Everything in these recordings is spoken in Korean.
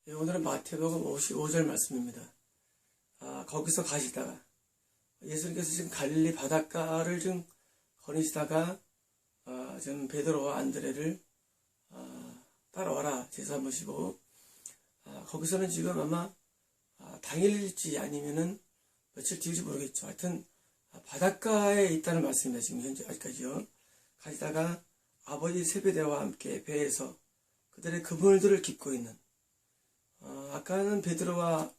오늘은 마태복음 55절 말씀입니다. 거기서 가시다가 예수님께서 지금 갈릴리 바닷가를 좀 거니시다가 지금 베드로와 안드레를 따라와라 제사 모시고 거기서는 지금 아마 당일일지 아니면은 며칠 뒤일지 모르겠죠. 하여튼 바닷가에 있다는 말씀입니다. 지금 현재 아직까지요. 가시다가 아버지 세베대와 함께 배에서 그들의 그물들을 깁고 있는 아까는 베드로와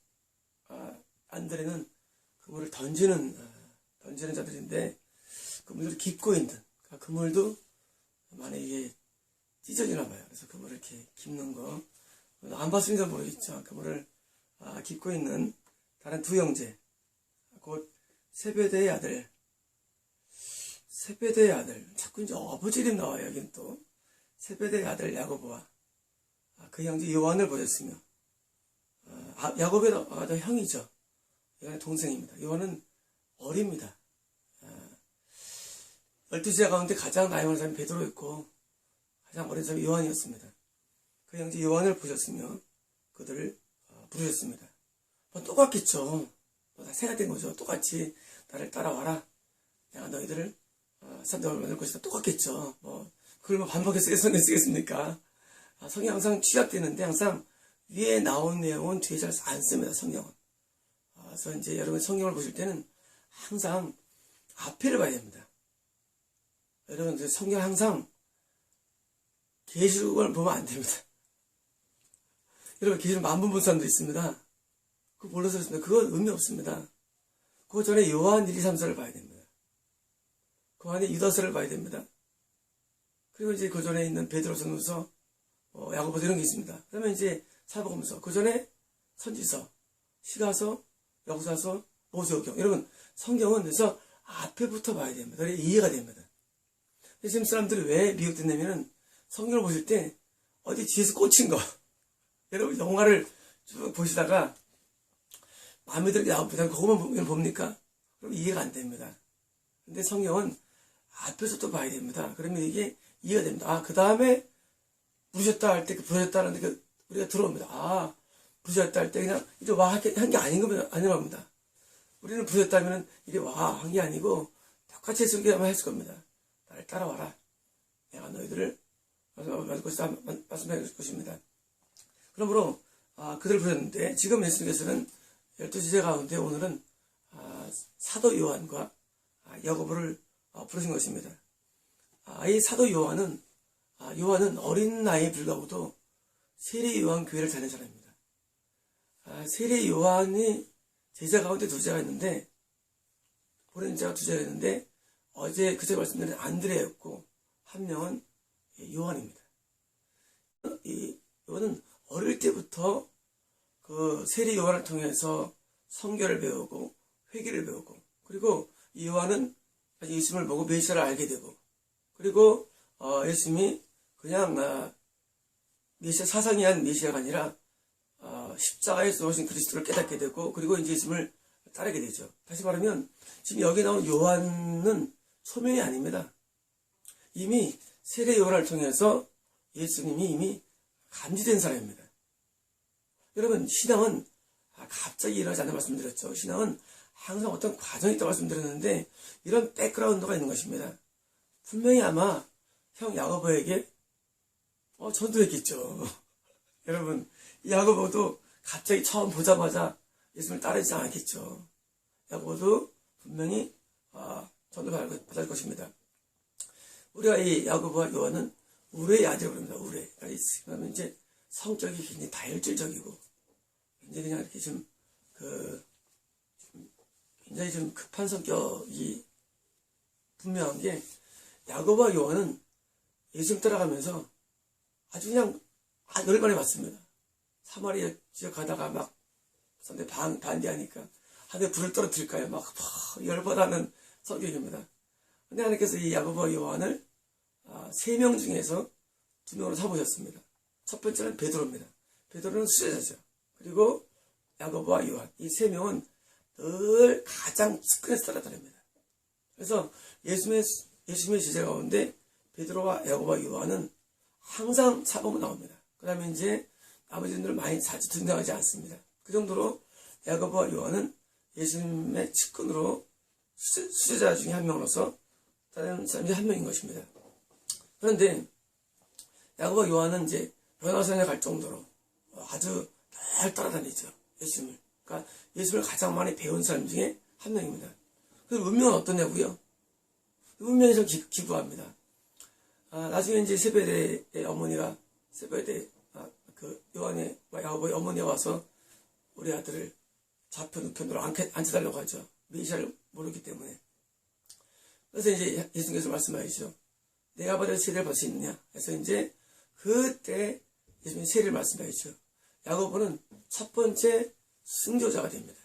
안드레는 그물을 던지는 자들인데 그물을 깁고 있는 그물도 만약에 찢어지나 봐요. 그래서 그물을 이렇게 깁는 거 안 봤으니까 모르겠죠. 그물을 깁고 있는 다른 두 형제 곧 세베대의 아들 자꾸 이제 아버지 이름 나와요. 여긴 또 세베대의 아들 야고보와 그 형제 요한을 보셨으며 야고보의 더 형이죠. 요한의 동생입니다. 요한은 어립니다. 12제자 가운데 가장 나이 많은 사람이 베드로였고 가장 어린 사람이 요한이었습니다. 그 형제 요한을 보셨으며 그들을 부르셨습니다. 똑같겠죠. 다 새가 된 거죠. 똑같이 나를 따라와라. 내가 너희들을 산적을 만들 것이다. 똑같겠죠. 그걸 반복해서 성경 쓰겠습니까? 성경이 항상 취약되는데 항상 위에 나온 내용은 뒤에 잘 안 씁니다. 성경은. 그래서 이제 여러분 성경을 보실 때는 항상 앞에를 봐야 됩니다. 여러분 성경 항상 계시록을 보면 안 됩니다. 여러분 계시록 만분 본 사람도 있습니다. 그거 몰라서 그렇습니다. 그건 의미 없습니다. 그 전에 요한 1, 2, 3서를 봐야 됩니다. 그 안에 유다서를 봐야 됩니다. 그리고 이제 그 전에 있는 베드로전서, 야고보서 이런 게 있습니다. 그러면 이제 사복음서, 그 전에 선지서, 시가서, 역사서, 모세오경. 여러분 성경은 그래서 앞에부터 봐야 됩니다. 그래야 이해가 됩니다. 지금 사람들이 왜 미혹됐냐면은 성경을 보실 때 어디 뒤에서 꽂힌 거. 여러분 영화를 쭉 보시다가 마음에 들게 나옵니다. 그것만 봅니까? 그럼 이해가 안 됩니다. 근데 성경은 앞에서 또 봐야 됩니다. 그러면 이게 이해가 됩니다. 그 다음에 부르셨다 할 때, 부르셨다 하는데 우리가 들어옵니다. 부르셨다 할 때 그냥 이제 와 한 게 아니라 겁니다. 우리는 부르셨다면 이제 와 한 게 아니고 똑같이 설교하면 했을 겁니다. 나를 따라와라. 내가 너희들을 맞을 것이다. 말씀해 것입니다. 그러므로 그들을 부르셨는데 지금 예수님께서는 12제자 가운데 오늘은 사도 요한과 야고보를 부르신 것입니다. 이 사도 요한은 어린 나이에 불구하고도 세례 요한 교회를 다닌 사람입니다. 세례 요한이 제자 가운데 두 제가 있는데 보낸 제가 두 제가 있는데 어제 그제 말씀드린 안드레였고 한 명은 요한입니다. 이 요한은 어릴 때부터 그 세례 요한을 통해서 성경을 배우고 회개를 배우고 그리고 이 요한은 예수님을 보고 메시아를 알게 되고 그리고 예수님이 그냥 메시아 사상이 한 메시아가 아니라 십자가에서 오신 그리스도를 깨닫게 되고 그리고 이제 예수님을 따르게 되죠. 다시 말하면 지금 여기 나온 요한은 소명이 아닙니다. 이미 세례 요한을 통해서 예수님이 이미 감지된 사람입니다. 여러분 신앙은 갑자기 일어나지 않는 말씀드렸죠. 신앙은 항상 어떤 과정이 있다고 말씀드렸는데 이런 백그라운드가 있는 것입니다. 분명히 아마 형 야고보에게 전도했겠죠. 여러분 야고보도 갑자기 처음 보자마자 예수님을 따르지 않았겠죠. 야고보도 분명히 전도받을 것입니다. 우리가 이 야고보와 요한은 우레의 아들이라고 합니다. 우레. 그러면 이제 성격이 굉장히 다혈질적이고 굉장히 그냥 이렇게 굉장히 좀 급한 성격이 분명한 게 야고보와 요한은 예수님 따라가면서 아주 그냥 열반에 맞습니다. 사마리아 지역 가다가 막 상대 반대하니까 하늘에 불을 떨어뜨릴까요? 막 열받아하는 성격입니다. 근데 하나님께서 이 야고보와 요한을 3명 중에서 2명으로 삼으셨습니다. 첫 번째는 베드로입니다. 베드로는 수제자죠. 그리고 야고보와 요한 이 3명은 늘 가장 측근에서 따라다닙니다. 그래서 예수님의 제자 가운데 베드로와 야고보와 요한은 항상 사복음에 나옵니다. 그 다음에 이제 아버지들은 많이 자주 등장하지 않습니다. 그 정도로 야고보와 요한은 예수님의 측근으로 수제자 중에 한 명으로서 다른 사람 중에 한 명인 것입니다. 그런데 야고보와 요한은 이제 변호사에 갈 정도로 아주 잘 따라다니죠. 예수님을. 그러니까 예수님을 가장 많이 배운 사람 중에 한 명입니다. 그 운명은 어떠냐고요? 운명에서 기부합니다. 나중에 이제 세베대의 어머니가 그 요한의 야고보의 어머니가 와서 우리 아들을 좌편 우편으로 앉혀달라고 하죠. 메시아를 모르기 때문에. 그래서 이제 예수님께서 말씀하시죠. 내가 받을 세례를 받을 수 있느냐? 그래서 이제 그때 예수님이 세례를 말씀하시죠. 야고보는 첫 번째 순교자가 됩니다.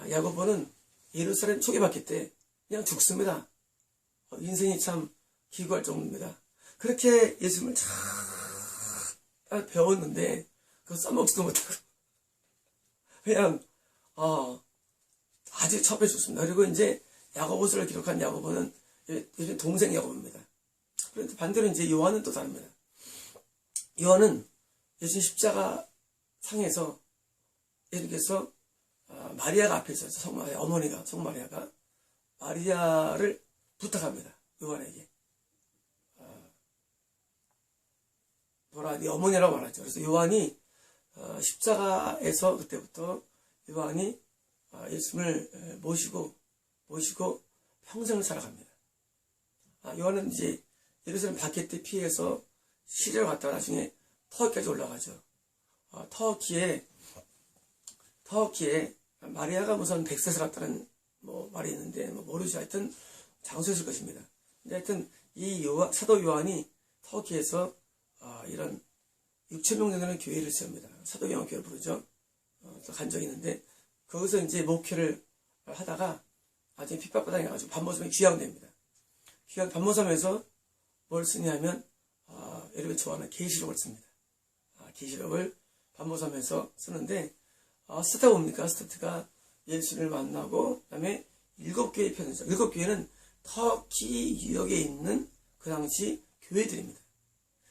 야고보는 예루살렘 초기박힐 때 그냥 죽습니다. 인생이 참 기구할 정도입니다. 그렇게 예수님을 잘 배웠는데 그거 써먹지도 못하고 그냥 아주 첩해 죽습니다. 그리고 이제 야고보서를 기록한 야고보는 요즘 동생 야고보입니다. 그런데 반대로 이제 요한은 또 다릅니다. 요한은 예수님 십자가 상에서 예수님께서 마리아가 앞에 있어서 성마리아 어머니가 성마리아가 마리아를 부탁합니다. 요한에게 뭐라 네 어머니라고 말하죠. 그래서 요한이 십자가에서 그때부터 요한이 예수님을 모시고 평생을 살아갑니다. 요한은 이제 예루살렘 밖에 때 피해서 시리아로 갔다가 나중에 터키까지 올라가죠. 터키에 마리아가 무슨 백세서 갔다는 말이 있는데 모르죠. 하여튼 장소였을 것입니다. 근데 하여튼 이 사도 요한이 터키에서 이런 6,000명 되는 교회를 세웁니다. 사도 요한 교회를 부르죠. 간 적이 있는데 거기서 이제 목회를 하다가 나중에 핍박받아 가지고 반모섬에 귀양됩니다. 반모섬에서 뭘 쓰냐면 여러분 좋아하는 계시록을 씁니다. 계시록을 반모섬에서 쓰는데 스타트가 뭡니까? 스타트가 예수를 만나고 그다음에 7개의 편이죠. 7개는 터키 유역에 있는 그 당시 교회들입니다.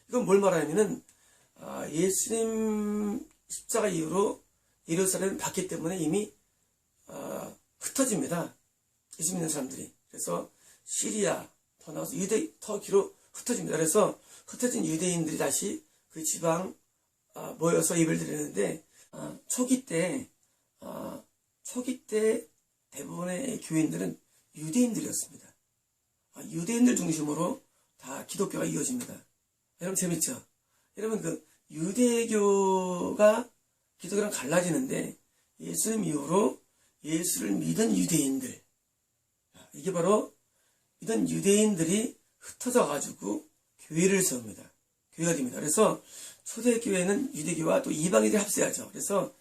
이건 뭘 말하냐면은 예수님 십자가 이후로 예루살렘을 받기 때문에 이미 흩어집니다. 예수 믿는 사람들이. 그래서 시리아, 더 나아가서 터키로 흩어집니다. 그래서 흩어진 유대인들이 다시 그 지방 모여서 예배를 드리는데 초기 때 대부분의 교인들은 유대인들이었습니다. 유대인들 중심으로 다 기독교가 이어집니다. 여러분 재밌죠? 여러분 그 유대교가 기독교랑 갈라지는데 예수님 이후로 예수를 믿은 유대인들, 이게 바로 믿은 유대인들이 흩어져 가지고 교회를 세웁니다. 교회가 됩니다. 그래서 초대교회는 유대교와 또 이방인들이 합세하죠. 그래서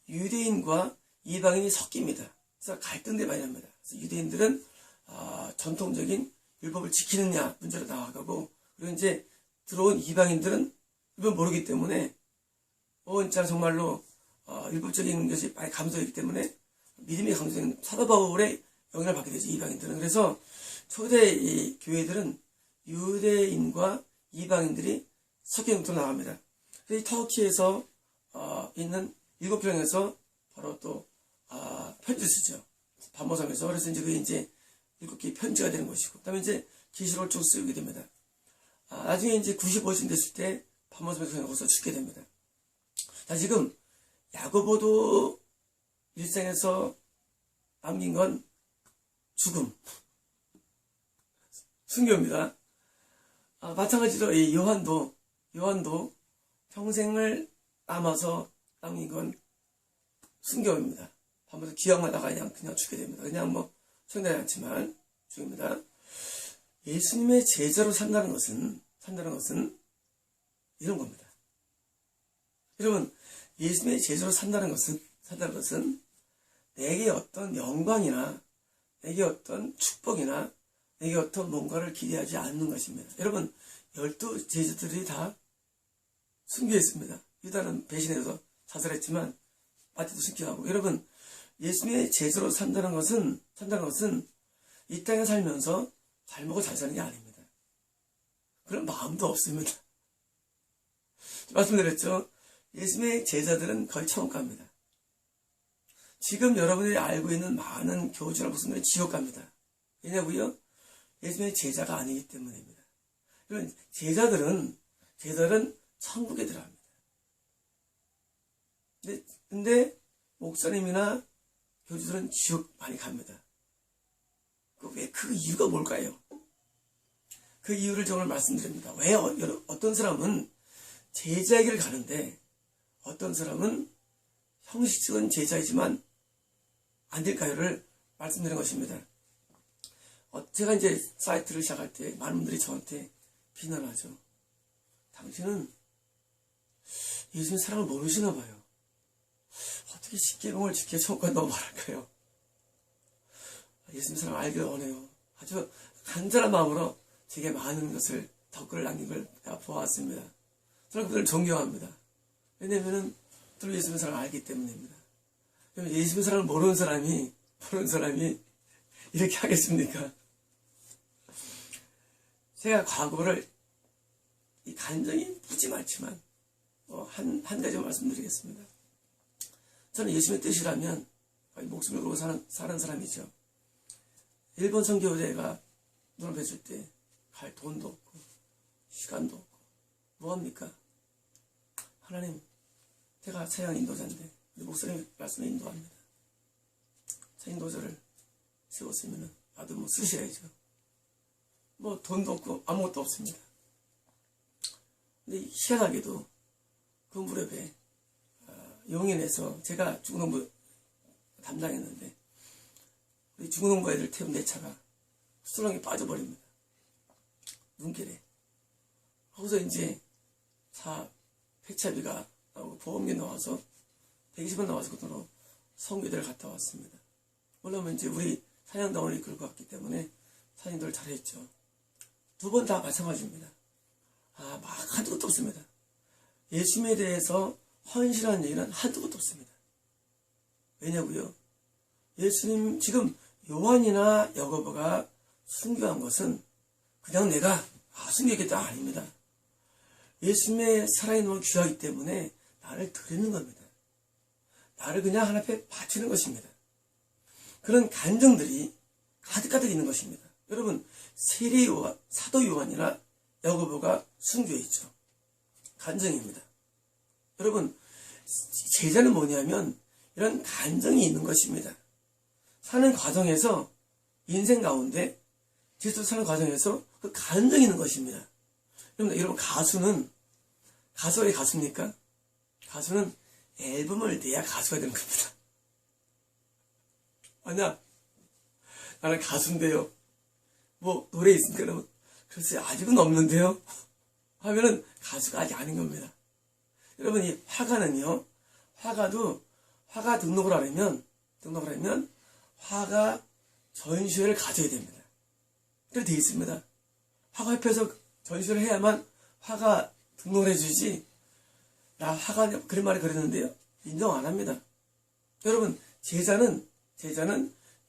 유대인과 이방인이 섞입니다. 그래서 갈등들이 많이 납니다. 그래서 유대인들은 전통적인 율법을 지키느냐 문제로 나아가고, 그리고 이제 들어온 이방인들은 율법 모르기 때문에 진짜 정말로 율법적인 것이 많이 감소했기 때문에 믿음이 강조된 사도 바울의 영향을 받게 되죠. 이방인들은. 그래서 초대 이 교회들은 유대인과 이방인들이 섞인 형태로 나갑니다. 그래서 이 터키에서 있는 7교회에서 바로 또 편지를 쓰죠. 반모섬에서. 그래서 이제 그게 이제 7개의 편지가 되는 것이고, 그 다음에 이제 계시록을 쭉 쓰게 됩니다. 나중에 이제 95세 됐을 때 반모섬에서 거기서 죽게 됩니다. 자, 지금 야고보도 일생에서 남긴 건 죽음, 순교입니다. 마찬가지로 이 요한도 평생을 남아서 남긴 건 순교입니다. 밤마다 귀양마다가 그냥 죽게 됩니다. 그냥 성대하지 않지만 죽입니다. 예수님의 제자로 산다는 것은 이런 겁니다. 여러분, 예수님의 제자로 산다는 것은 내게 어떤 영광이나 내게 어떤 축복이나 내게 어떤 뭔가를 기대하지 않는 것입니다. 여러분, 12 제자들이 다 순교했습니다. 유다는 배신해서 자살했지만 마태도 순교하고. 여러분, 예수님의 제자로 산다는 것은 이 땅에 살면서 잘 먹고 잘 사는 게 아닙니다. 그런 마음도 없습니다. 말씀드렸죠. 예수님의 제자들은 거의 천국 갑니다. 지금 여러분들이 알고 있는 많은 교주나 목사님들은 지옥 갑니다. 왜냐고요? 예수님의 제자가 아니기 때문입니다. 이런 제자들은 천국에 들어갑니다. 근데 목사님이나 교주들은 지옥 많이 갑니다. 그 이유가 뭘까요? 그 이유를 정말 말씀드립니다. 왜 어떤 사람은 제자에게를 가는데 어떤 사람은 형식적인 제자이지만 안 될까요를 말씀드리는 것입니다. 제가 이제 사이트를 시작할 때 많은 분들이 저한테 비난하죠. 당신은 예수님 사랑을 모르시나 봐요. 어떻게 십계명을 지켜 천국까지 넘어갈까요? 예수님 사랑 알기를 원해요. 아주 간절한 마음으로 제게 많은 것을 댓글을 남긴 걸 내가 보았습니다. 저는 그들을 존경합니다. 왜냐하면 그들 예수님 사랑을 알기 때문입니다. 예수님 사랑을 모르는 사람이 이렇게 하겠습니까? 제가 과거를 이 간증이 묻지 않지만 한 가지 말씀드리겠습니다. 저는 예수님의 뜻이라면 목숨을 걸고 사는 사람이죠. 일본 선교제가 눈앞에 줄 때 갈 돈도 없고 시간도 없고 뭐합니까? 하나님, 제가 차양 인도자인데 목사님 말씀에 인도합니다. 차 인도자를 세웠으면 나도 뭐 쓰셔야죠. 뭐 돈도 없고 아무것도 없습니다. 근데 희한하게도 그 무렵에 용인에서 제가 중고등부 담당했는데 우리 중고등부 애들 태운 내 차가 수렁에 빠져버립니다. 눈길에. 거기서 이제 폐차비가 나오고 보험료 나와서 120원 나와서 그 돈으로 성교대를 갔다 왔습니다. 물론 이제 우리 사냥단원을 이끌고 왔기 때문에 사냥들을 잘했죠. 두 번 다 마찬가지입니다. 막 한두 것도 없습니다. 예수님에 대해서 헌신한 얘기는 한두 것도 없습니다. 왜냐고요? 예수님 지금 요한이나 야고보가 순교한 것은 그냥 내가 순교했겠다 아닙니다. 예수님의 살아있는 걸 귀하기 때문에 나를 드리는 겁니다. 나를 그냥 하나 앞에 바치는 것입니다. 그런 간증들이 가득가득 있는 것입니다. 여러분, 세례 요한, 사도 요한이나 야고보가 순교했죠. 간증입니다. 여러분, 제자는 뭐냐면 이런 간증이 있는 것입니다. 사는 과정에서 인생 가운데 제대로 사는 과정에서 그 간증이 있는 것입니다. 여러분, 가수가 왜 가수입니까? 가수는 앨범을 내야 가수가 되는 겁니다. 아니야, 나는 가수인데요. 뭐 노래 있으니까 그러면 글쎄 아직은 없는데요. 하면은 가수가 아직 아닌 겁니다. 여러분, 이 화가는요, 화가 등록을 하려면 화가 전시회를 가져야 됩니다. 그렇게 되어 있습니다. 화가협회에서 전시회를 해야만 화가 등록을 해주지, 나 화가 그런 말을 그랬는데요, 인정 안 합니다. 여러분, 제자는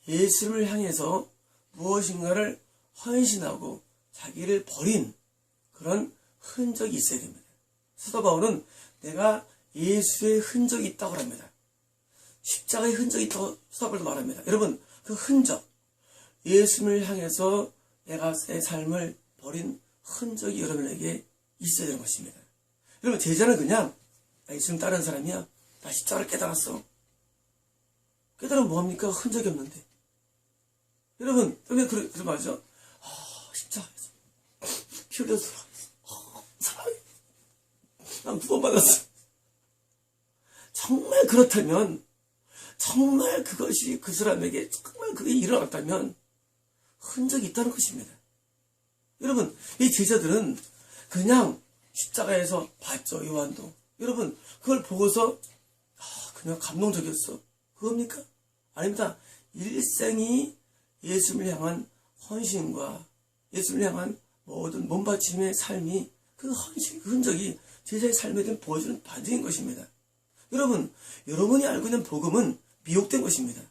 예수를 향해서 무엇인가를 헌신하고 자기를 버린 그런 흔적이 있어야 됩니다. 사도 바울은 내가 예수의 흔적이 있다고 합니다. 십자가의 흔적이 있다고 사도 바울도 말합니다. 여러분, 그 흔적, 예수를 향해서 내가 내 삶을 버린 흔적이 여러분에게 있어야 되는 것입니다. 여러분, 제자는 그냥 나 예수님 따르는 사람이야. 나 십자가를 깨달았어. 깨달으면 뭐합니까? 흔적이 없는데. 여러분, 그런 말이죠. 십자가에서 피 흘려서 사랑해. 난 구원받았어. 정말 그렇다면, 정말 그것이 그 사람에게 정말 그게 일어났다면 흔적이 있다는 것입니다. 여러분, 이 제자들은 그냥 십자가에서 봤죠, 요한도. 여러분, 그걸 보고서 그냥 감동적이었어. 그겁니까? 아닙니다. 일생이 예수를 향한 헌신과 예수를 향한 모든 몸바침의 삶이 그 헌신, 그 흔적이 제자의 삶에 대한 보여주는 반증인 것입니다. 여러분, 여러분이 알고 있는 복음은 미혹된 것입니다.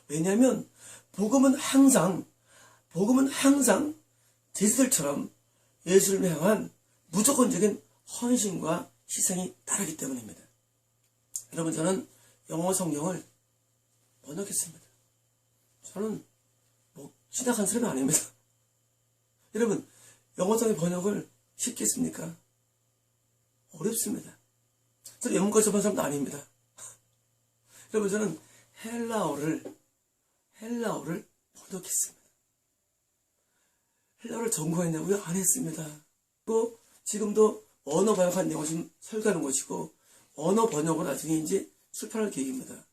왜냐하면 복음은 항상 제자들처럼 예수를 향한 무조건적인 헌신과 희생이 따르기 때문입니다. 여러분, 저는 영어 성경을 번역했습니다. 저는 지나간 사람이 아닙니다. 여러분, 영어 성경 번역을 쉽게 했습니까? 어렵습니다. 저는 영문과 접한 사람도 아닙니다. 여러분, 저는 헬라어를 번역했습니다. 헬라어를 전공했냐고요? 안 했습니다. 또 지금도 언어 번역한 내용을 지금 설계하는 것이고, 언어 번역을 나중에 이제 출판할 계획입니다.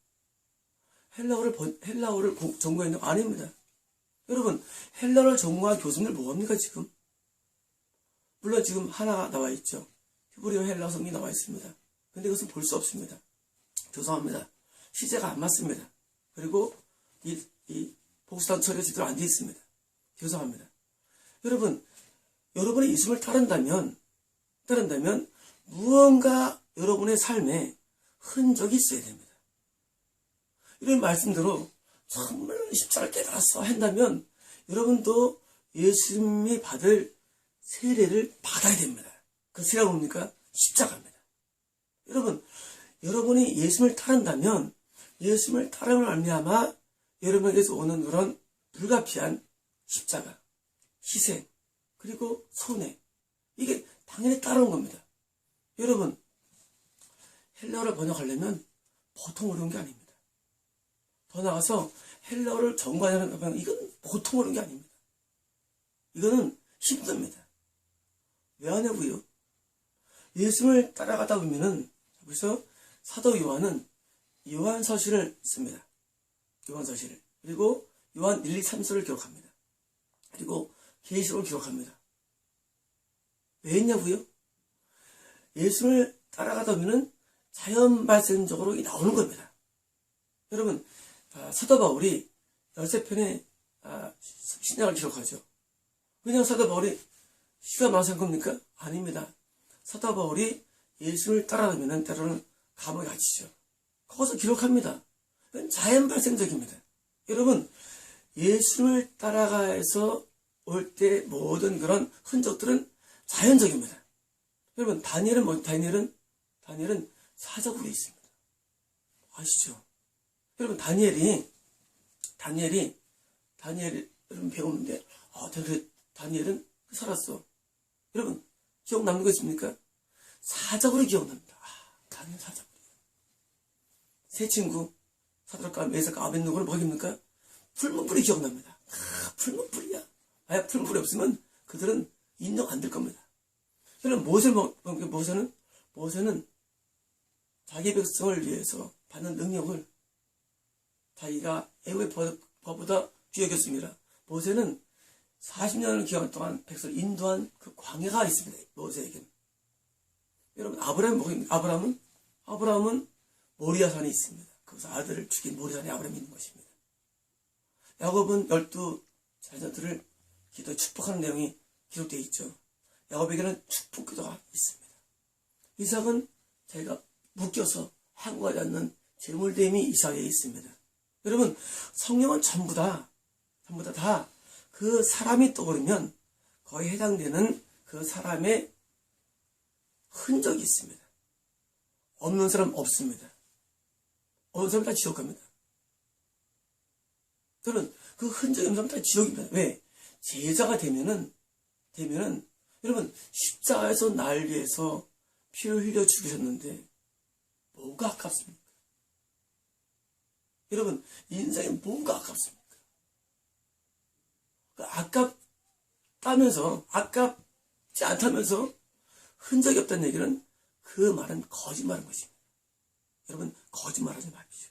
헬라어를 전공했냐고? 아닙니다. 여러분, 헬라어를 전공한 교수님들 뭐합니까, 지금? 물론 지금 하나가 나와 있죠. 히브리어 헬라어 성경이 나와 있습니다. 근데 그것은 볼 수 없습니다. 죄송합니다. 시제가 안 맞습니다. 그리고 이 복수단 처리가 제대로 안 되어 있습니다. 죄송합니다. 여러분, 여러분의 예수를 따른다면 무언가 여러분의 삶에 흔적이 있어야 됩니다. 이런 말씀대로 정말 십자가를 깨달았어 한다면 여러분도 예수님이 받을 세례를 받아야 됩니다. 그 세례가 뭡니까? 십자가입니다. 여러분, 여러분이 예수님을 따른다면 예수님을 따름을 말미암아 여러분에게서 오는 그런 불가피한 십자가, 희생, 그리고 손해, 이게 당연히 따라온 겁니다. 여러분, 헬라어를 번역하려면 보통 어려운 게 아닙니다. 더 나아가서 헬라어를 전공하려면 이건 보통 어려운 게 아닙니다. 이거는 힘듭니다. 왜 하냐고요? 예수님을 따라가다 보면은, 그래서 사도 요한은 요한서신을 씁니다. 요한서신을. 그리고 요한 1, 2, 3서를 기록합니다. 그리고 계시록을 기록합니다. 왜 했냐고요? 예수를 따라가다 보면은 자연 발생적으로 나오는 겁니다. 여러분, 사도 바울이 13편의 신약을 기록하죠. 그냥 사도 바울이 시가 많아서 한 겁니까? 아닙니다. 사도 바울이 예수를 따라가면 때로는 감옥에 갇히죠. 거기서 기록합니다. 그건 자연 발생적입니다. 여러분, 예수를 따라가서 올 때 모든 그런 흔적들은 자연적입니다. 여러분, 다니엘은 뭐, 다니엘은 사자굴에 있습니다. 아시죠? 여러분, 다니엘이 여러분 배우는데, 다니엘은 살았어. 여러분, 기억 남는 거 있습니까? 사자굴이 기억납니다. 다니엘 사자굴이에요. 세 친구, 사드락과 메삭과 아벳느고를 먹입니까? 풀문불이 기억납니다. 풀문불이야. 만약 풀문불이 없으면 그들은 인정 안 될 겁니다. 여러분, 모세는 자기 백성을 위해서 받는 능력을 자기가 애국의 법보다 귀여겼습니다. 모세는 40년을 기간 동안 백성을 인도한 그 광야가 있습니다. 모세에게는. 여러분, 아브라함은 모리아산에 있습니다. 거기서 아들을 죽인 모리아산에 아브라함이 있는 것입니다. 야곱은 12 자녀들을 기도에 축복하는 내용이 기록되어 있죠. 야곱에게는 축복 기도가 있습니다. 이삭은 자기가 묶여서 항구하지 않는 재물됨이 이삭에 있습니다. 여러분, 성령은 전부 다 그 사람이 떠오르면 거의 해당되는 그 사람의 흔적이 있습니다. 없는 사람 없습니다. 없는 사람 다 지옥 갑니다. 저는 그 흔적이 없는 사람 다 지옥입니다. 왜? 제자가 되면은 여러분, 십자가에서 날 위해서 피를 흘려 죽으셨는데 뭐가 아깝습니까? 여러분, 인생에 뭐가 아깝습니까? 아깝지 않다면서 흔적이 없다는 얘기는 그 말은 거짓말인 것입니다. 여러분, 거짓말하지 마십시오.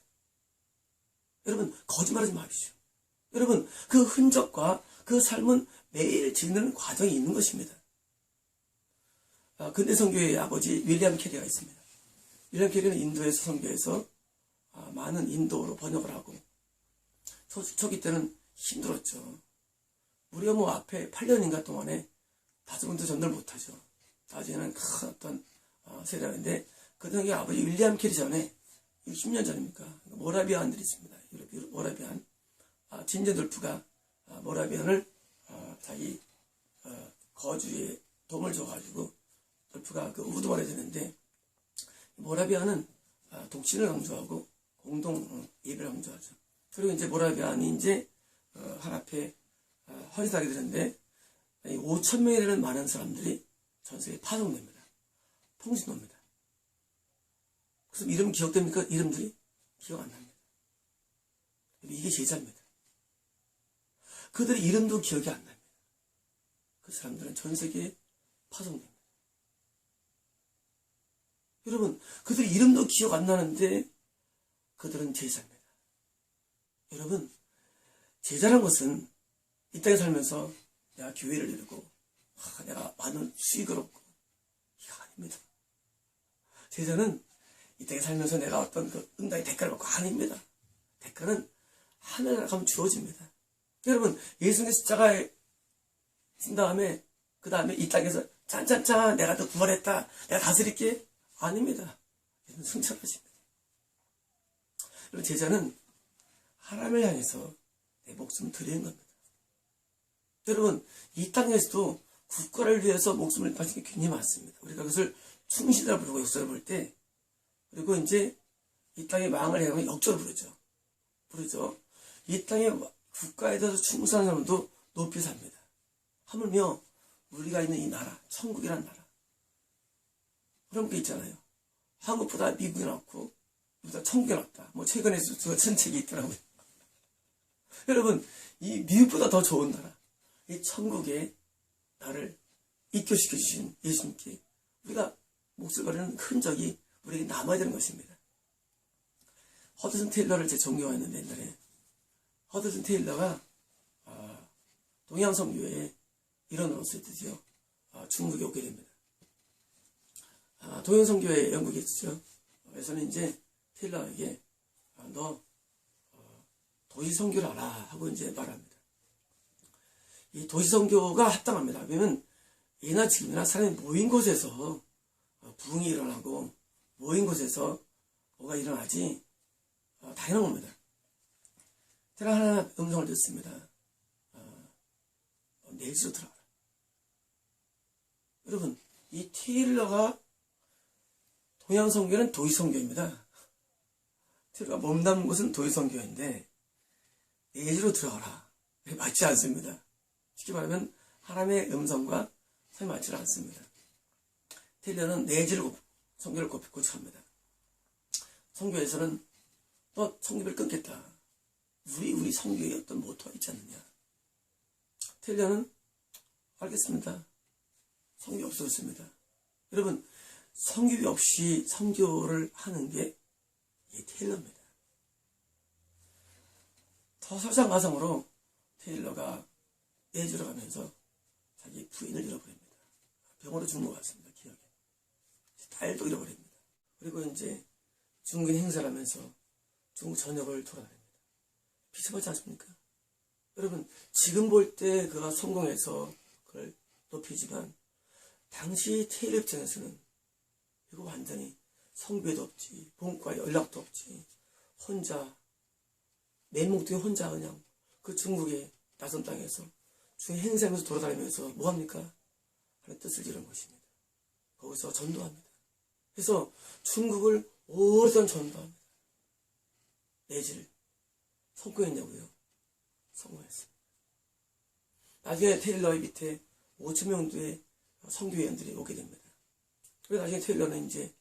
여러분, 그 흔적과 그 삶은 매일 지는 과정이 있는 것입니다. 근대 선교의 아버지 윌리엄 캐리가 있습니다. 윌리엄 캐리는 인도에서 선교해서 많은 인도어로 번역을 하고 초기 때는 힘들었죠. 무려 앞에 8년인가 동안에 5번도 전도를 못하죠. 나중에는 큰 어떤 세례인데 그 당시 아버지 윌리엄 캐리 전에 60년 전입니까? 모라비안들이 있습니다. 모라비안 진제돌프가 모라비안을 자기 거주에 도움을 줘가지고 돌프가 그 우두머리 되는데 모라비안은 독신을 강조하고 공동 예배를 강조하죠. 그리고 이제 모라비안이 이제 한 앞에 헌신하게 되는데 5천 명이 되는 많은 사람들이 전 세계에 파송됩니다. 통신합니다. 그래서 이름 기억됩니까? 이름들이 기억 안 납니다. 이게 제자입니다. 그들의 이름도 기억이 안 납니다. 그 사람들은 전 세계에 파송됩니다. 여러분, 그들의 이름도 기억 안 나는데 그들은 제자입니다. 여러분, 제자란 것은 이 땅에 살면서 내가 교회를 이루고 내가 많은 수익을 얻고 이거 아닙니다. 제자는 이 땅에 살면서 내가 어떤 그 응당의 대가를 받고 아닙니다. 대가는 하늘에 가면 주어집니다. 여러분, 예수님의 십자가에 진 다음에 그 다음에 이 땅에서 짠짠짠 내가 더 구원했다, 내가 다스릴게 아닙니다. 여러분, 승천하십니다. 여러분, 제자는 하나님을 향해서 내 목숨을 드리는 겁니다. 여러분, 이 땅에서도 국가를 위해서 목숨을 바치는 게 굉장히 많습니다. 우리가 그것을 충실이라 부르고 역사를 볼 때, 그리고 이제 이 땅의 망을 해가면 역적을 부르죠. 이 땅의 국가에 대해서 충성하는 사람도 높이 삽니다. 하물며 우리가 있는 이 나라, 천국이라는 나라, 그런 게 있잖아요. 한국보다 미국이 낫고 우리보다 천국이 낫다. 뭐 최근에 쓴 책이 있더라고요. 여러분, 이 미국보다 더 좋은 나라, 이 천국에 나를 입교시켜 주신 예수님께 우리가 몫을 버리는 흔적이 우리에게 남아야 되는 것입니다. 허드슨 테일러를 제 존경했는데, 옛날에 허드슨 테일러가 동양선교회 일원으로서 드디어 중국에 오게 됩니다. 동양선교회 영국에 있었죠. 그래서는 이제 테일러에게 너 도시선교를 알아 하고 이제 말합니다. 이 도시선교가 합당합니다. 왜냐면 예나 지금이나 사람이 모인 곳에서 부흥이 일어나고 모인 곳에서 뭐가 일어나지 당연한 겁니다. 제가 하나 음성을 듣습니다. 내지로 들어가라. 여러분, 이 테일러가 동양선교는 도시선교입니다. 테일러가 몸담은 곳은 도시선교인데 내지로 들어가라. 맞지 않습니다. 쉽게 말하면 하나님의 음성과 잘 맞지 않습니다. 테일러는 내지로 선교를 고집합니다. 선교에서는 너 선교를 끊겠다. 우리 선교에 어떤 모토가 있지 않느냐. 테일러는 알겠습니다. 선교 없어졌습니다. 여러분, 선교 없이 선교를 하는 게 이게 테일러입니다. 더 설상가상으로 테일러가 내주러 가면서 자기 부인을 잃어버립니다. 병으로 죽는 것 같습니다. 기억에. 딸도 잃어버립니다. 그리고 이제 중국인 행사를 하면서 중국 전역을 돌아다닙니다. 비참하지 않습니까? 여러분, 지금 볼 때 그가 성공해서 그걸 높이지만 당시 테일러 입장에서는 이거 완전히 성배도 없지, 본과 연락도 없지, 혼자 맨몸뚱이 혼자 그냥 그 중국의 낯선 땅에서 중국 행사하면서 돌아다니면서 뭐합니까? 하나님의 뜻을 이룬 것입니다. 거기서 전도합니다. 그래서 중국을 오랫동안 전도합니다. 내지를 성공했냐고요? 성공했습니다. 나중에 테일러의 밑에 5천 명도의 선교회원들이 오게 됩니다. 그리고 나중에 테일러는 이제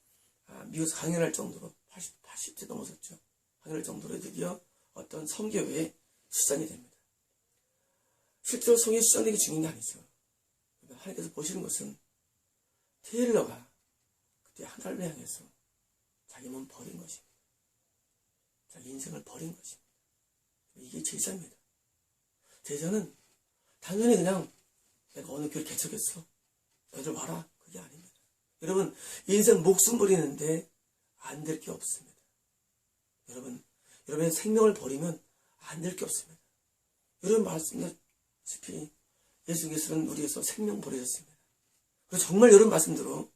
미국에서 강연할 정도로 80세 넘어섰죠. 강연할 정도로 드디어 어떤 선교회에 수장이 됩니다. 실제로 성에 수장되기 중요한 게 아니죠. 하나님께서 보시는 것은 테일러가 그때 하나님을 향해서 자기 몸 버린 것입니다. 자기 인생을 버린 것입니다. 이게 제자입니다. 제자는 당연히 그냥 내가 어느 교회를 개척했어, 너희들 와라, 그게 아닙니다. 여러분, 인생 목숨 버리는데 안 될 게 없습니다. 여러분의 생명을 버리면 안 될 게 없습니다. 여러분 말씀하시피 예수님께서는 우리에서 생명 버리셨습니다. 그리고 정말 여러분 말씀대로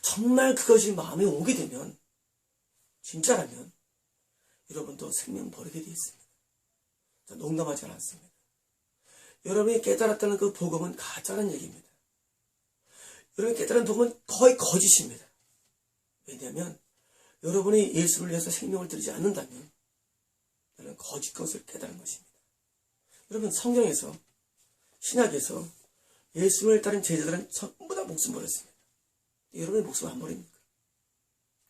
정말 그것이 마음에 오게 되면, 진짜라면 여러분도 생명 버리게 되어 있습니다. 농담하지 않았습니다. 여러분이 깨달았다는 그 복음은 가짜라는 얘기입니다. 여러분이 깨달은 복음은 거의 거짓입니다. 왜냐하면 여러분이 예수를 위해서 생명을 드리지 않는다면 여러분 거짓 것을 깨달은 것입니다. 여러분 성경에서 신약에서 예수를 따른 제자들은 전부 다 목숨 버렸습니다. 여러분의 목숨을 안 버립니까?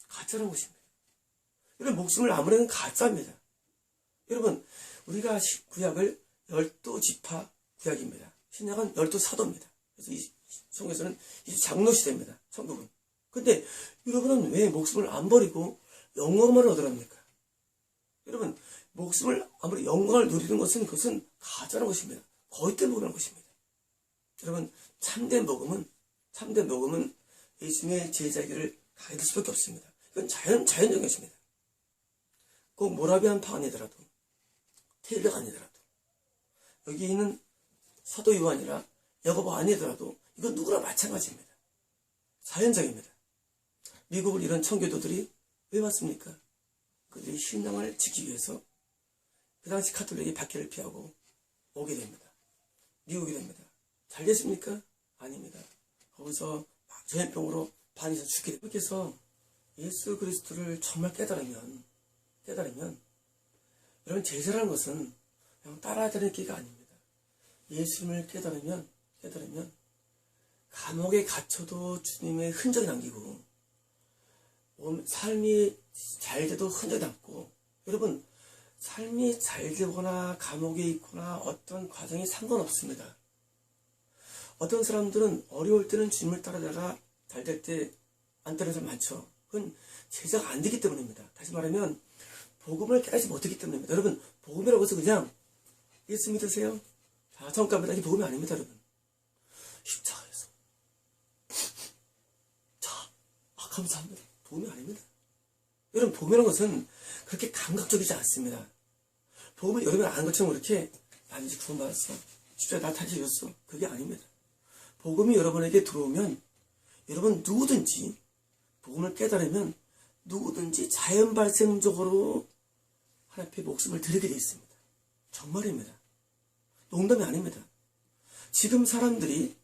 가짜라는 것입니다. 여러분 목숨을 안 버리는 가짜입니다. 여러분 우리가 구약을 12지파 구약입니다. 신약은 12사도입니다. 그래서 이 성경에서는 이제 장로 시대입니다. 천국은. 근데 여러분은 왜 목숨을 안 버리고 영광만 얻으랍니까? 여러분 목숨을 안 버리고 영광을 누리는 것은 그것은 가짜라는 것입니다. 거짓된 복음이라는 것입니다. 여러분 참된 복음은 예수님의 제자에게를 가게 될 수밖에 없습니다. 이건 자연적인 것입니다. 꼭 모라비안파 아니더라도 테일러가 아니더라도 여기 있는 사도 요한이라 야고보 아니더라도 이건 누구나 마찬가지입니다. 자연적입니다. 미국을 이런 청교도들이 왜 왔습니까? 그들이 신앙을 지키기 위해서 그 당시 카톨릭이 박해를 피하고 오게 됩니다. 미국이 됩니다. 잘 됐습니까? 아닙니다. 거기서 전염병으로 반이 죽게 됩니다. 그래서 예수 그리스도를 정말 깨달으면 여러분 제자라는 것은 그냥 따라야 되는 길이 아닙니다. 예수님을 깨달으면 감옥에 갇혀도 주님의 흔적이 남기고 삶이 잘 돼도 흔적이 남고 여러분 삶이 잘 되거나 감옥에 있거나 어떤 과정이 상관없습니다. 어떤 사람들은 어려울 때는 주님을 따라다가 잘 될 때 안 따르는 사람 많죠. 그건 제자가 안 되기 때문입니다. 다시 말하면 복음을 깨닫지 못하기 때문입니다. 여러분 복음이라고 해서 그냥 예수 믿으세요. 자, 정갑니다. 이게 복음이 아닙니다. 여러분 십자가에서 자, 감사합니다. 복음이 아닙니다. 여러분 복음이라는 것은 그렇게 감각적이지 않습니다. 복음을 여러분 아는 것처럼 그렇게 난 이제 구원받았어. 십자가 나 다시 줬어. 그게 아닙니다. 복음이 여러분에게 들어오면 여러분 누구든지 복음을 깨달으면 누구든지 자연 발생적으로 하나님 앞에 목숨을 드리게 되어 있습니다. 정말입니다. 농담이 아닙니다. 지금 사람들이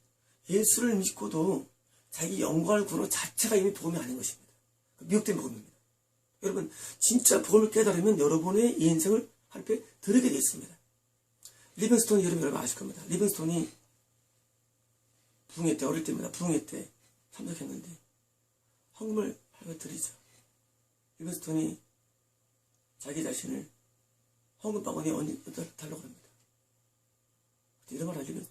예수를 믿고도 자기 영광을 구하는 자체가 이미 복음이 아닌 것입니다. 미혹된 복음입니다. 여러분 진짜 복음을 깨달으면 여러분의 인생을 하나님 앞에 드리게 되어 있습니다. 리빙스톤이 여러분 아실 겁니다. 리빙스톤이 부흥회 때 어릴 때입니다. 부흥회 때 참석했는데 헌금을 드리죠. 리빙스톤이 자기 자신을 헌금 바구니에 달라고 합니다. 이런 말 알리면서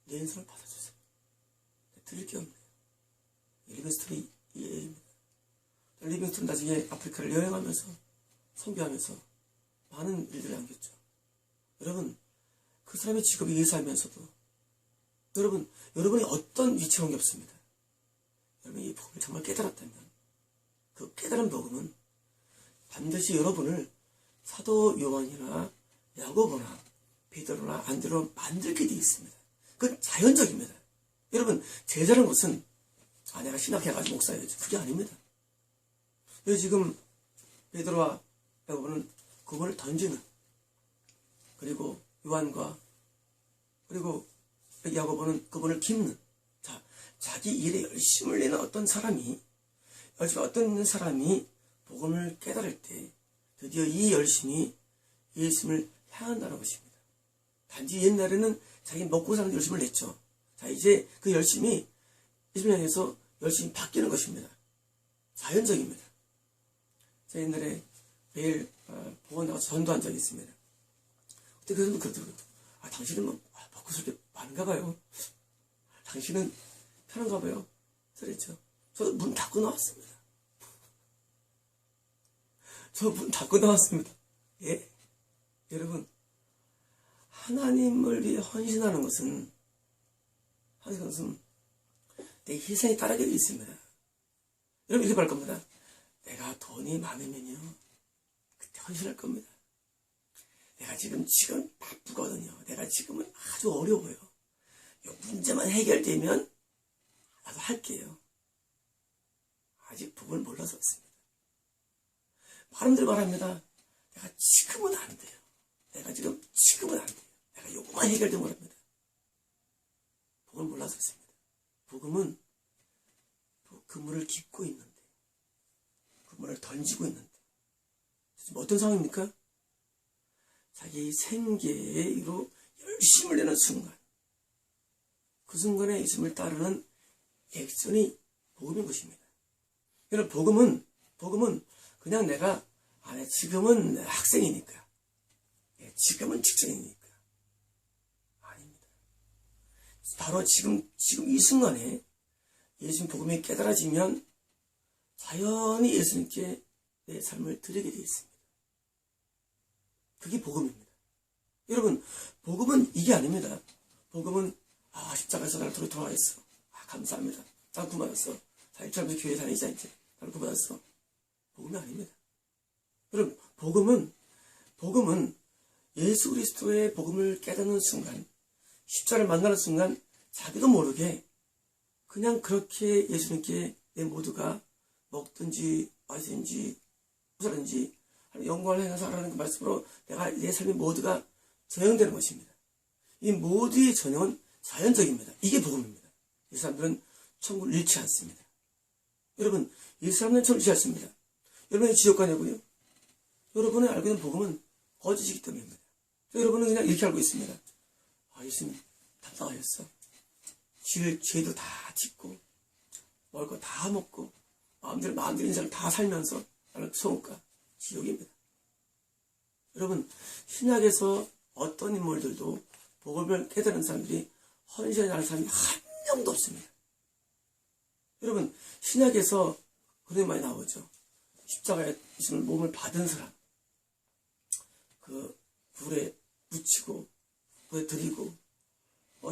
내 인생을 받아주세요. 드릴 게 없네요. 리빙스톤이 이해입니다. 리빙스톤 나중에 아프리카를 여행하면서 선교하면서 많은 일들을 남겼죠. 여러분 그 사람의 직업이 의사이면서도 여러분이 어떤 위치에 온 게 없습니다. 여러분이 이 복음을 정말 깨달았다면 그 깨달은 복음은 반드시 여러분을 사도 요한이나 야고보나 베드로나 안드레로 만들게 되어 있습니다. 그건 자연적입니다. 여러분 제자라는 것은 내가 신학해가지고 목사여야지 그게 아닙니다. 여기 지금 베드로와 야고보는 그분을 던지는 그리고 요한과 그리고 야고보는 그분을 깁는 자기 일에 열심을 내는 어떤 사람이 복음을 깨달을 때 드디어 이 열심이 예수님을 향한다는 것입니다. 단지 옛날에는 자기 먹고 사는 열심을 냈죠. 자 이제 그 열심이 예수님을 향해서 열심히 바뀌는 것입니다. 자연적입니다. 제가 옛날에 매일 보건 나가서 전도한 적이 있습니다. 그때 그 사람도 그러더라고요. 당신은 먹고 살 게 많은가 봐요. 당신은 편한가 봐요. 그랬죠. 저 문 닫고 나왔습니다. 예. 여러분, 하나님을 위해 헌신하는 것은 내 희생에 따르게 되어 있습니다. 여러분 이렇게 말할 겁니다. 내가 돈이 많으면요. 그때 헌신할 겁니다. 내가 지금 바쁘거든요. 내가 지금은 아주 어려워요. 이 문제만 해결되면 나도 할게요. 아직 복을 몰라서 그렇습니다. 사람들 말합니다. 내가 지금은 안 돼요. 지금은 안 돼요. 내가 요거만 해결되면 합니다. 복을 몰라서 그렇습니다. 복음은 그물을 깃고 있는데, 그물을 던지고 있는데, 지금 어떤 상황입니까? 자기 생계로 열심을 내는 순간, 그 순간에 예수님을 따르는 액션이 복음인 것입니다. 여러분, 복음은 그냥 내가, 지금은 학생이니까, 지금은 직장이니까. 아닙니다. 바로 지금 이 순간에 예수님 복음이 깨달아지면 자연히 예수님께 내 삶을 드리게 되어 있습니다. 그게 복음입니다. 여러분, 복음은 이게 아닙니다. 복음은, 십자가에서 나를 돌아가겠어. 감사합니다. 난 구원받았어. 4일처럼 교회 다니자, 이제. 나를 구원받았어. 복음이 아닙니다. 여러분, 복음은 예수 그리스도의 복음을 깨닫는 순간, 십자를 만나는 순간, 자기도 모르게 그냥 그렇게 예수님께 내 모두가 먹든지, 마시든지, 무사든지, 영광을 행해서 하라는 그 말씀으로 내 삶의 모두가 전형되는 것입니다. 이 모두의 전형은 자연적입니다. 이게 복음입니다. 이 사람들은 천국을 잃지 않습니다. 여러분, 이 사람들은 천국을 잃지 않습니다. 여러분이 지옥 가냐고요? 여러분이 알고 있는 복음은 거짓이기 때문입니다. 여러분은 그냥 이렇게 알고 있습니다. 예수님 답답하셨어. 죄도 다 짓고 먹을 거 다 먹고 마음대로 인생을 다 살면서 나는 소원가 지옥입니다. 여러분, 신약에서 어떤 인물들도 복음을 깨달은 사람들이 헌신하지 않은 사람이 한 명도 없습니다. 여러분, 신약에서 그런 많이 나오죠. 십자가에 있을 몸을 받은 사람, 그 불에 묻히고 불에 들이고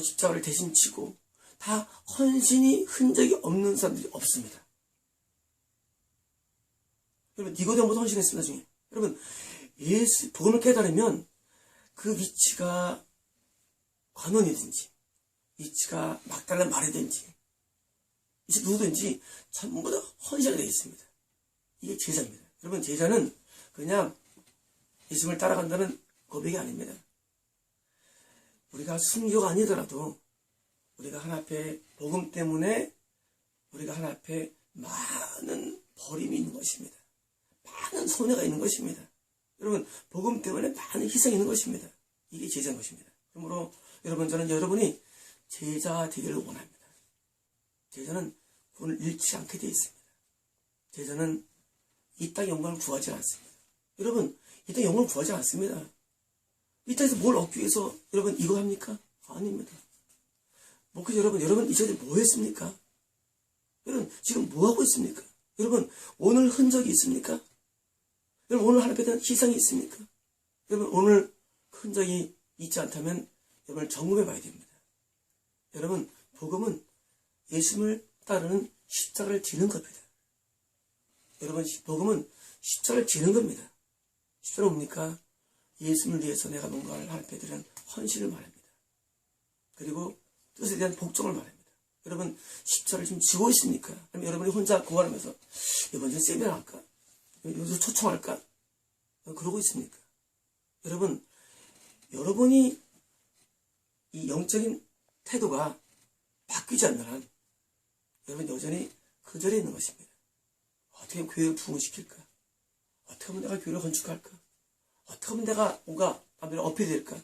십자가를 대신 치고 다 헌신이 흔적이 없는 사람들이 없습니다. 여러분, 니고데모도 헌신했습니다. 나중에 여러분, 예수 복음을 깨달으면 그 위치가 관원이든지 위치가 막달라 말이든지 이제 누구든지 전부 다 헌신이 되어 있습니다. 이게 제자입니다. 여러분, 제자는 그냥 예수님을 따라간다는 고백이 아닙니다. 우리가 순교가 아니더라도 우리가 하나 앞에 복음 때문에 우리가 하나 앞에 많은 버림이 있는 것입니다. 많은 손해가 있는 것입니다. 여러분, 복음 때문에 많은 희생이 있는 것입니다. 이게 제자인 것입니다. 그러므로 여러분, 저는 여러분이 제자 되기를 원합니다. 제자는 구원을 잃지 않게 되어 있습니다. 제자는 이 땅의 영광을 구하지 않습니다. 여러분, 이 땅의 영광을 구하지 않습니다. 이 땅에서 뭘 얻기 위해서 여러분 이거 합니까? 아닙니다. 목회자 여러분 이 자리에 뭐 했습니까? 여러분 지금 뭐 하고 있습니까? 여러분 오늘 흔적이 있습니까? 여러분 오늘 하나님에 대한 희생이 있습니까? 여러분 오늘 흔적이 있지 않다면 여러분을 점검해 봐야 됩니다. 여러분 복음은 예수님을 따르는 십자가를 지는 겁니다. 여러분 복음은 십자가를 지는 겁니다. 십자가는 뭡니까? 예수님을 위해서 내가 뭔가를 하나님께 드리는 헌신을 말합니다. 그리고 뜻에 대한 복종을 말합니다. 여러분 십자가를 지금 지고 있습니까? 아니면 여러분이 혼자 고발하면서 이번 주에 세미나 할까? 요즘 초청할까? 그러고 있습니까? 여러분이 이 영적인 태도가 바뀌지 않는 한 여러분 여전히 그 자리에 있는 것입니다. 어떻게 하면 교회를 부흥시킬까? 어떻게 하면 내가 교회를 건축할까? 어떻게 하면 내가 뭔가 남들을 어필이 될까?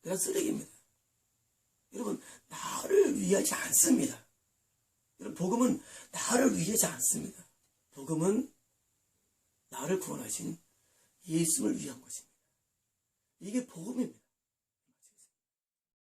내가 쓰레기입니다. 여러분 나를 위하지 않습니다. 여러분 복음은 나를 위하지 않습니다. 복음은 나를 구원하신 예수님을 위한 것입니다. 이게 복음입니다.